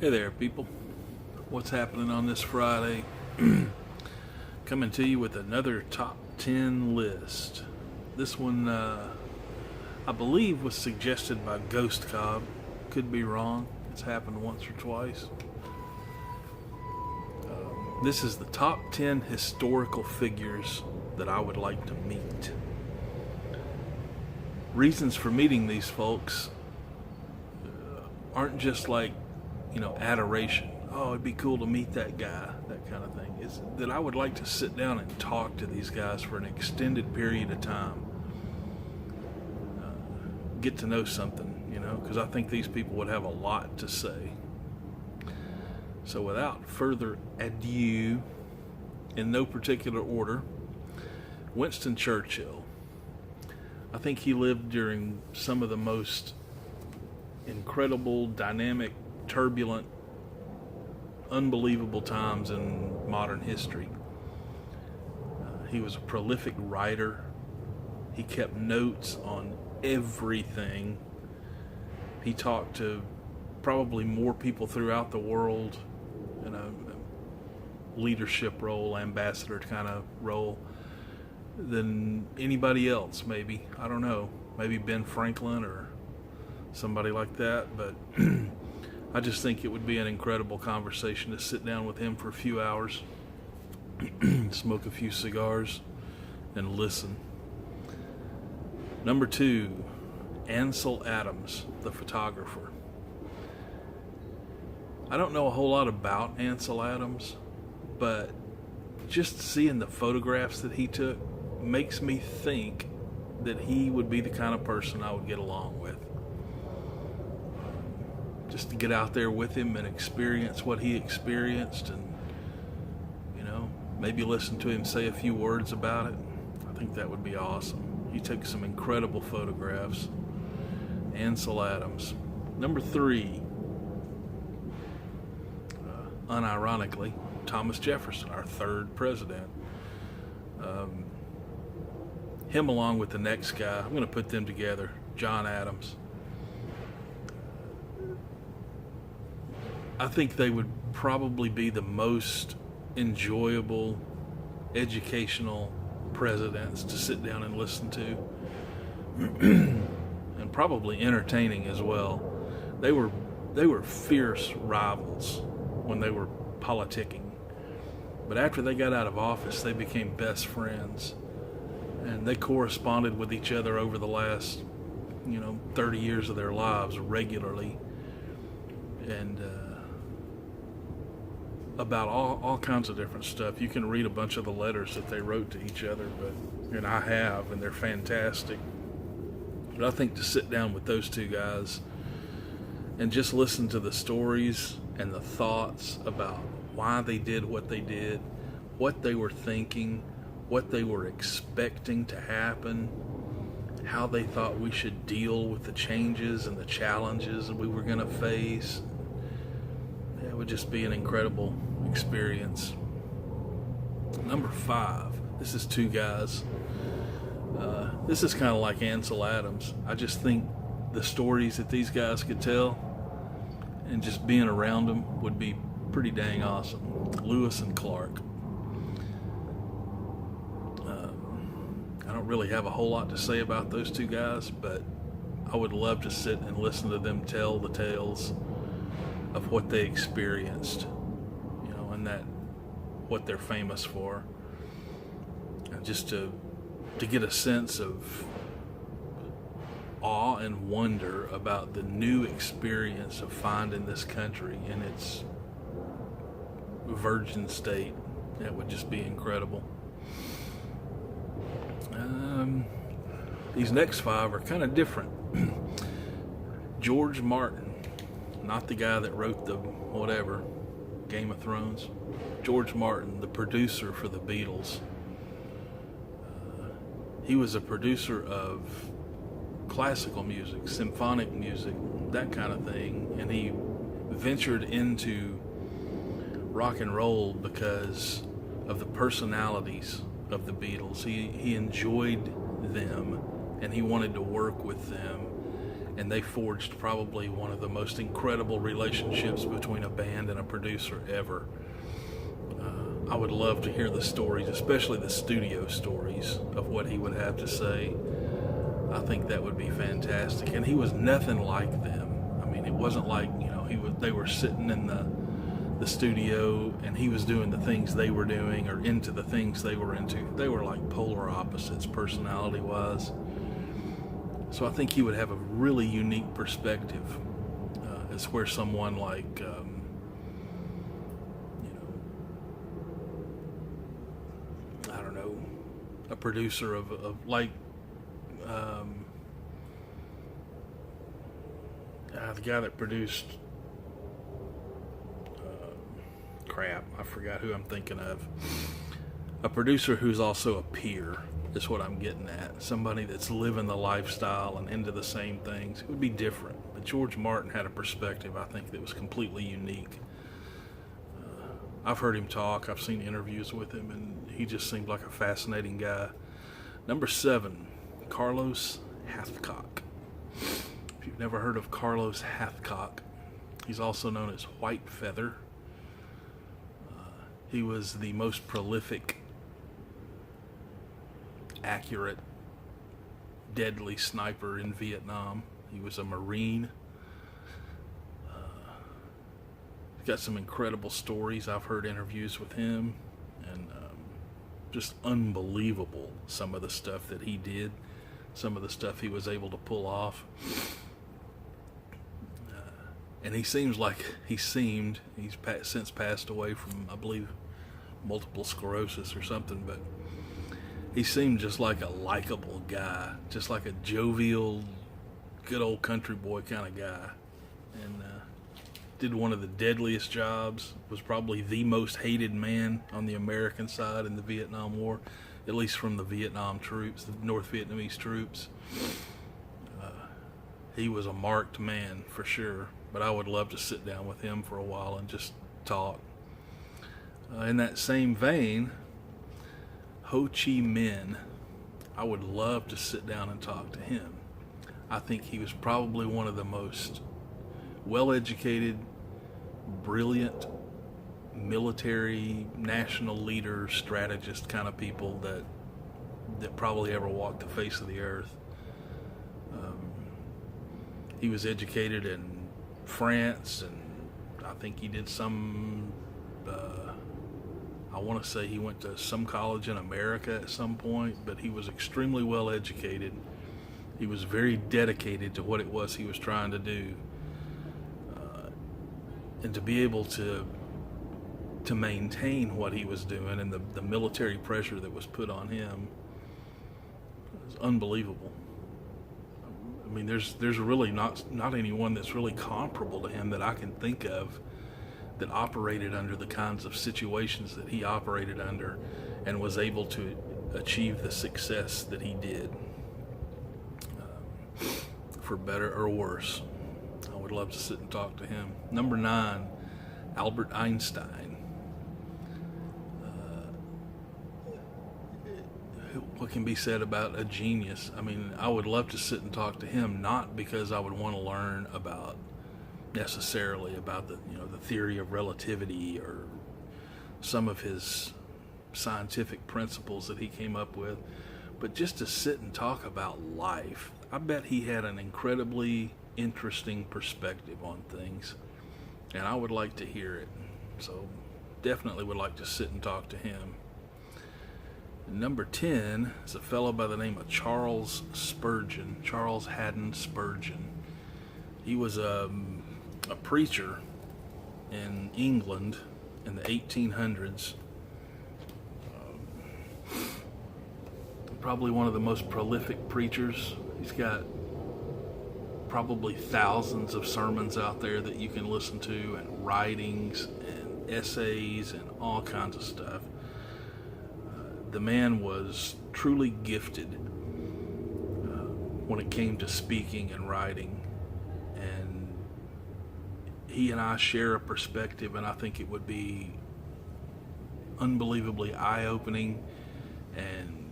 Hey there, people. What's happening on this Friday? Coming to you with another top 10 list. This one, I believe, was suggested by Ghost Cobb. Could be wrong. It's happened once or twice. This is the top 10 historical figures that I would like to meet. Reasons for meeting these folks aren't just like, adoration. Oh, it'd be cool to meet that guy, that kind of thing. It's that I would like to sit down and talk to these guys for an extended period of time. Get to know something, because I think these people would have a lot to say. So without further ado, in no particular order, Winston Churchill. I think he lived during some of the most incredible, dynamic, turbulent, unbelievable times in modern history. He was a prolific writer. He kept notes on everything. He talked to probably more people throughout the world in a leadership role, ambassador kind of role, than anybody else, maybe. I don't know. Maybe Ben Franklin or somebody like that, but I just think it would be an incredible conversation to sit down with him for a few hours, smoke a few cigars, and listen. Number 2, Ansel Adams, the photographer. I don't know a whole lot about Ansel Adams, but just seeing the photographs that he took makes me think that he would be the kind of person I would get along with. Just to get out there with him and experience what he experienced, and maybe listen to him say a few words about it. I think that would be awesome. He took some incredible photographs. Ansel Adams. Number 3, unironically, Thomas Jefferson, our third president. Him along with the next guy, I'm going to put them together, John Adams. I think they would probably be the most enjoyable, educational presidents to sit down and listen to, and probably entertaining as well. They were fierce rivals when they were politicking, but after they got out of office, they became best friends, and they corresponded with each other over the last 30 years of their lives regularly, and about all kinds of different stuff. You can read a bunch of the letters that they wrote to each other, and I have, and they're fantastic. But I think to sit down with those two guys and just listen to the stories and the thoughts about why they did, what they were thinking, what they were expecting to happen, how they thought we should deal with the changes and the challenges that we were going to face. It would just be an incredible experience. Number 5, this is two guys. This is kind of like Ansel Adams. I just think the stories that these guys could tell and just being around them would be pretty dang awesome. Lewis and Clark. I don't really have a whole lot to say about those two guys, but I would love to sit and listen to them tell the tales of what they experienced, and that what they're famous for, and just to get a sense of awe and wonder about the new experience of finding this country in its virgin state. That would just be incredible. These next 5 are kind of different. George Martin, not the guy that wrote the whatever, Game of Thrones. George Martin, the producer for the Beatles. He was a producer of classical music, symphonic music, that kind of thing, and he ventured into rock and roll because of the personalities of the Beatles. He enjoyed them, and he wanted to work with them, and they forged probably one of the most incredible relationships between a band and a producer ever. I would love to hear the stories, especially the studio stories of what he would have to say. I think that would be fantastic. And he was nothing like them. I mean, it wasn't like, they were sitting in the studio and he was doing the things they were doing or into the things they were into. They were like polar opposites personality-wise. So I think he would have a really unique perspective as where someone like, I don't know, a producer of like, the guy that produced, I forgot who I'm thinking of. A producer who's also a peer is what I'm getting at. Somebody that's living the lifestyle and into the same things. It would be different. But George Martin had a perspective, I think, that was completely unique. I've heard him talk. I've seen interviews with him, and he just seemed like a fascinating guy. Number 7, Carlos Hathcock. If you've never heard of Carlos Hathcock, he's also known as White Feather. He was the most prolific, accurate, deadly sniper in Vietnam. He was a Marine. He's got some incredible stories. I've heard interviews with him, and just unbelievable some of the stuff that he did, some of the stuff he was able to pull off. And he's since passed away from, I believe, multiple sclerosis or something, but he seemed just like a likable guy, just like a jovial, good old country boy kind of guy. And did one of the deadliest jobs, was probably the most hated man on the American side in the Vietnam War, at least from the Vietnam troops, the North Vietnamese troops. He was a marked man for sure. But I would love to sit down with him for a while and just talk. In that same vein, Ho Chi Minh, I would love to sit down and talk to him. I think he was probably one of the most well-educated, brilliant, military, national leader, strategist kind of people that probably ever walked the face of the earth. He was educated in France, and I think he did some, I want to say he went to some college in America at some point, but he was extremely well educated. He was very dedicated to what it was he was trying to do, and to be able to maintain what he was doing and the military pressure that was put on him was unbelievable. I mean, there's really not anyone that's really comparable to him that I can think of that operated under the kinds of situations that he operated under and was able to achieve the success that he did, for better or worse. I would love to sit and talk to him. Number 9, Albert Einstein. What can be said about a genius? I mean, I would love to sit and talk to him, not because I would want to learn necessarily about the theory of relativity or some of his scientific principles that he came up with, but just to sit and talk about life. I bet he had an incredibly interesting perspective on things, and I would like to hear it. So definitely would like to sit and talk to him. Number 10 is a fellow by the name of Charles Haddon Spurgeon. He was a preacher in England in the 1800s. Probably one of the most prolific preachers. He's got probably thousands of sermons out there that you can listen to, and writings and essays and all kinds of stuff. The man was truly gifted when it came to speaking and writing, and he and I share a perspective, and I think it would be unbelievably eye-opening and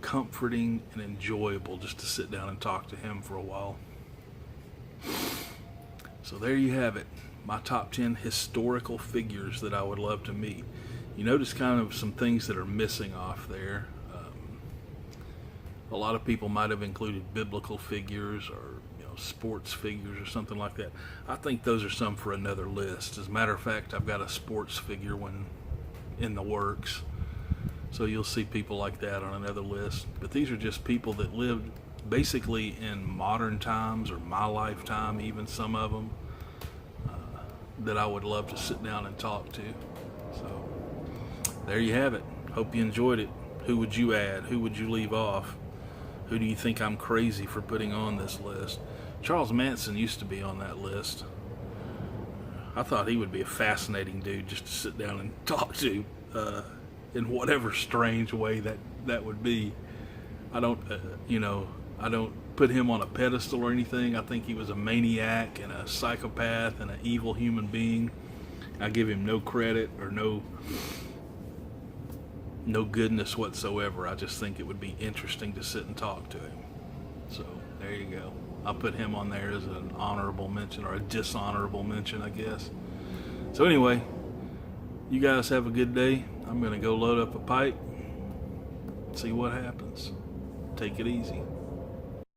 comforting and enjoyable just to sit down and talk to him for a while. So there you have it. My top 10 historical figures that I would love to meet. You notice kind of some things that are missing off there. A lot of people might have included biblical figures or sports figures or something like that. I think those are some for another list. As a matter of fact, I've got a sports figure one in the works. So you'll see people like that on another list. But these are just people that lived basically in modern times or my lifetime, even some of them, that I would love to sit down and talk to. So there you have it. Hope you enjoyed it. Who would you add? Who would you leave off? Who do you think I'm crazy for putting on this list? Charles Manson used to be on that list. I thought he would be a fascinating dude just to sit down and talk to, in whatever strange way that would be. I don't put him on a pedestal or anything. I think he was a maniac and a psychopath and an evil human being. I give him no credit or no goodness whatsoever. I just think it would be interesting to sit and talk to him. So there you go. I'll put him on there as an honorable mention, or a dishonorable mention, I guess. So anyway, you guys have a good day. I'm going to go load up a pipe, see what happens. Take it easy.